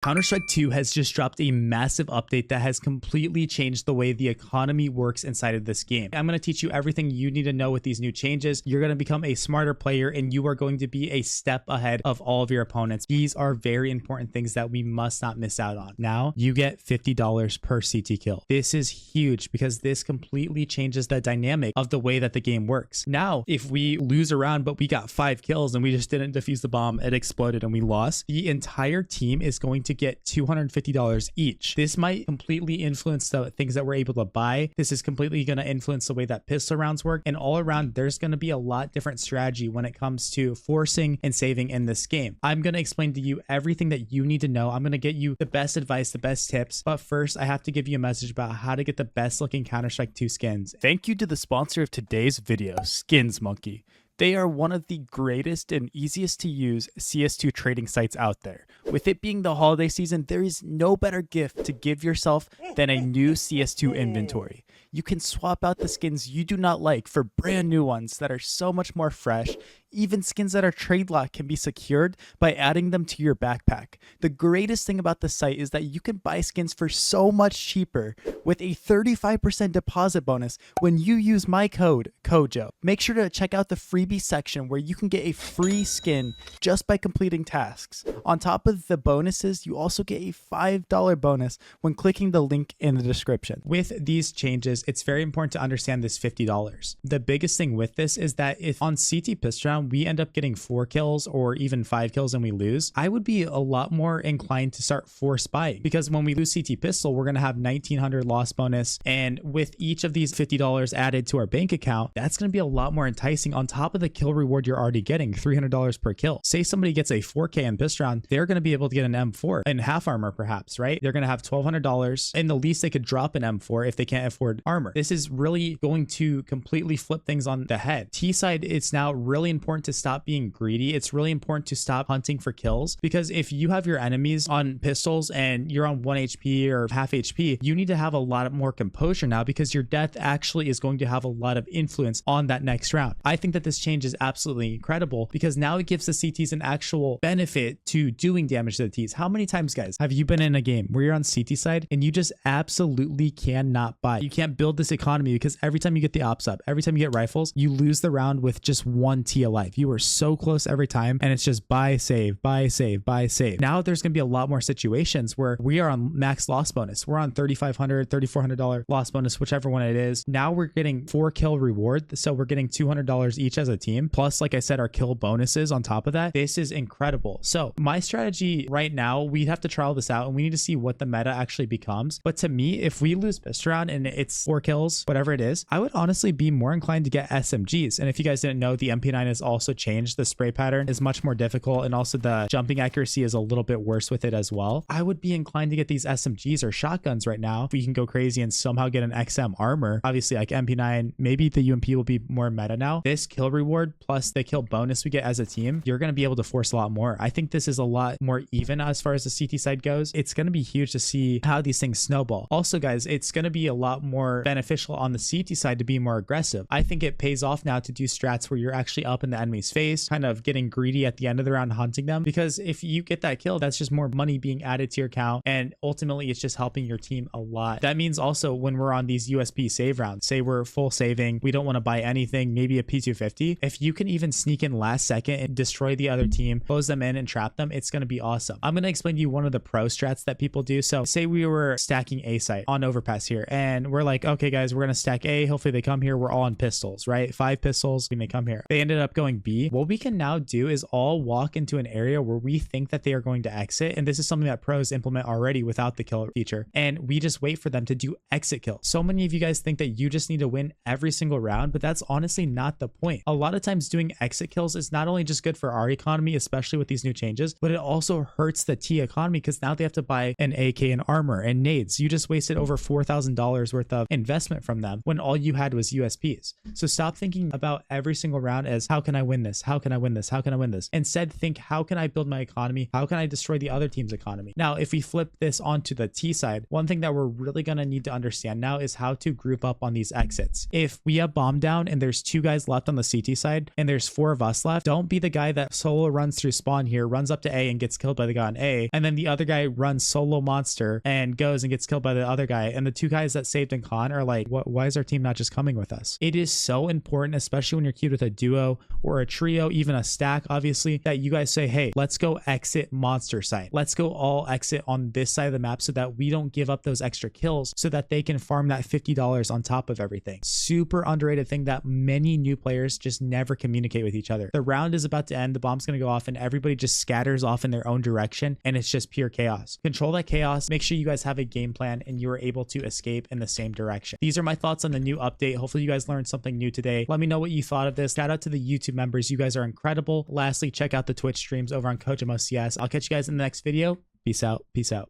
Counter-Strike 2 has just dropped a massive update that has completely changed the way the economy works inside of this game. I'm going to teach you everything you need to know with these new changes. You're going to become a smarter player and you are going to be a step ahead of all of your opponents. These are very important things that we must not miss out on. Now, you get $50 per CT kill. This is huge because this completely changes the dynamic of the way that the game works. Now, if we lose a round but we got 5 kills and we just didn't defuse the bomb, it exploded and we lost, the entire team is going to get $250 each. This might completely influence the things that we're able to buy. This is completely going to influence the way that pistol rounds work. And all around, there's going to be a lot different strategy when it comes to forcing and saving in this game. I'm going to explain to you everything that you need to know. I'm going to get you the best advice, the best tips. But first, I have to give you a message about how to get the best looking Counter-Strike 2 skins. Thank you to the sponsor of today's video, Skins Monkey. They are one of the greatest and easiest to use CS2 trading sites out there. With it being the holiday season, there is no better gift to give yourself than a new CS2 inventory. You can swap out the skins you do not like for brand new ones that are so much more fresh. Even skins that are trade locked can be secured by adding them to your backpack. The greatest thing about the site is that you can buy skins for so much cheaper with a 35% deposit bonus when you use my code CoJo. Make sure to check out the freebie section where you can get a free skin just by completing tasks. On top of the bonuses, you also get a $5 bonus when clicking the link in the description. With these changes, it's very important to understand this $50. The biggest thing with this is that if on CT pistol round we end up getting 4 kills or even 5 kills and we lose, I would be a lot more inclined to start force buying, because when we lose CT pistol, we're going to have 1900 loss bonus. And with each of these $50 added to our bank account, that's going to be a lot more enticing on top of the kill reward you're already getting, $300 per kill. Say somebody gets a 4K in pistol round, they're going to be able to get an M4 in half armor perhaps, right? They're going to have $1,200 and the least they could drop an M4 if they can't afford armor. This is really going to completely flip things on the head. T side, it's now really important to stop being greedy. It's really important to stop hunting for kills, because if you have your enemies on pistols and you're on 1 HP or half HP, you need to have a lot more composure now, because your death actually is going to have a lot of influence on that next round. I think that this change is absolutely incredible because now it gives the CTs an actual benefit to doing damage to the Ts. How many times, guys, have you been in a game where you're on CT side and you just absolutely cannot buy? You can't build this economy because every time you get the ops up, every time you get rifles, you lose the round with just 1 T alive. You are so close every time and it's just buy, save, buy, save, buy, save. Now there's going to be a lot more situations where we are on max loss bonus. We're on $3,500, $3,400 loss bonus, whichever one it is. Now we're getting 4 kill reward. So we're getting $200 each as a team. Plus, like I said, our kill bonuses on top of that. This is incredible. So my strategy right now, we'd have to trial this out and we need to see what the meta actually becomes. But to me, if we lose pistol round and it's 4 kills, whatever it is, I would honestly be more inclined to get SMGs. And if you guys didn't know, the MP9 has also changed. The spray pattern is much more difficult and also the jumping accuracy is a little bit worse with it as well. I would be inclined to get these SMGs or shotguns right now if we can go crazy and somehow get an XM armor. Obviously, like MP9, maybe the UMP will be more meta now. This kill reward plus the kill bonus we get as a team, you're going to be able to force a lot more. I think this is a lot more even as far as the CT side goes. It's going to be huge to see how these things snowball. Also, guys, it's going to be a lot more beneficial on the CT side to be more aggressive. I think it pays off now to do strats where you're actually up in the enemy's face, kind of getting greedy at the end of the round, hunting them, because if you get that kill, that's just more money being added to your account, and ultimately it's just helping your team a lot. That means also when we're on these USP save rounds, say we're full saving, we don't want to buy anything, maybe a P250, if you can even sneak in last second and destroy the other team, close them in and trap them, it's going to be awesome. I'm going to explain to you one of the pro strats that people do. So say we were stacking A site on overpass here and we're like, okay guys, we're going to stack A, hopefully they come here, we're all on pistols, right? 5 pistols when they come here. They ended up going B. What we can now do is all walk into an area where we think that they are going to exit, and this is something that pros implement already without the kill feature, and we just wait for them to do exit kills. So many of you guys think that you just need to win every single round, but that's honestly not the point. A lot of times doing exit kills is not only just good for our economy, especially with these new changes, but it also hurts the T economy because now they have to buy an AK and armor and nades. You just wasted over $4,000 worth of investment from them when all you had was USPs. So stop thinking about every single round as how can I win this? How can I win this? How can I win this? Instead, think, how can I build my economy? How can I destroy the other team's economy? Now, if we flip this onto the T side, one thing that we're really going to need to understand now is how to group up on these exits. If we have bomb down and there's 2 guys left on the CT side and there's 4 of us left, don't be the guy that solo runs through spawn here, runs up to A and gets killed by the guy on A, and then the other guy runs solo monster and goes and gets killed by the other guy, and the 2 guys that saved in con are like, why is our team not just coming with us? It is so important, especially when you're queued with a duo or a trio, even a stack, obviously, that you guys say, hey, let's go exit monster side. Let's go all exit on this side of the map so that we don't give up those extra kills so that they can farm that $50 on top of everything. Super underrated thing that many new players just never communicate with each other. The round is about to end, the bomb's going to go off, and everybody just scatters off in their own direction, and it's just pure chaos. Control that chaos, make sure you guys have a game plan and you are able to escape in the same direction. These are my thoughts on the new update. Hopefully you guys learned something new today. Let me know what you thought of this. Shout out to the YouTube members. You guys are incredible. Lastly, check out the Twitch streams over on CoJoMo CS. I'll catch you guys in the next video. Peace out. Peace out.